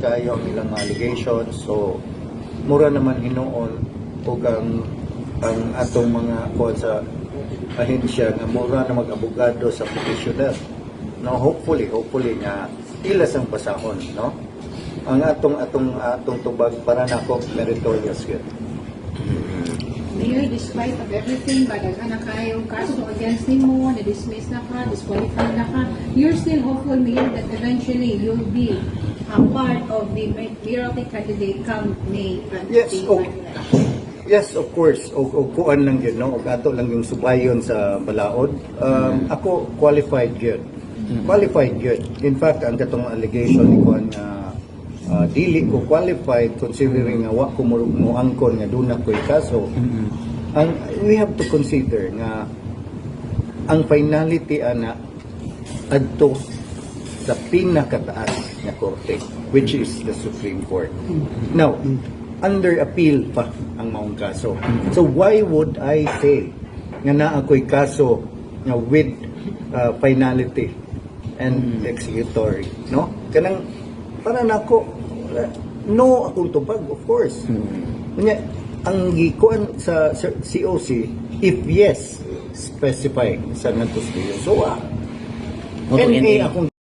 kayo ang ilang mga allegations, so mura naman hinuon o ang atong mga kuha sa ahensya nga mura na mag-abogado sa petitioner. No, hopefully nga ilas ang pasahon, no? Ang atong tubag para nako meritorious yun. Mayor, despite of everything, badaghan na kayo kaso against nimo, na-dismiss na ka, disqualified na ka, you're still hopeful, Mayor, that eventually you'll be a part of the mayoralty candidate come May 20. Yes, of course. O kuan lang yun, no? O ato lang yung subayon sa balaod. Ako, qualified yun. Qualified yun. In fact, ang katong allegation ni kuan nga dili ko qualified considering nga wa ko moangkon nga duna ko'y kaso. We have to consider nga ang finality ana adto sa pinakataas nga korte, which is the Supreme Court. Now, under appeal pa ang maong kaso. So why would I say nga naa ko'y kaso nga with finality and executory, no? Kanang para nako no akong tubag, of course. Kunya ang gikuan sa COC, if yes, specify sa nagtos so NA akong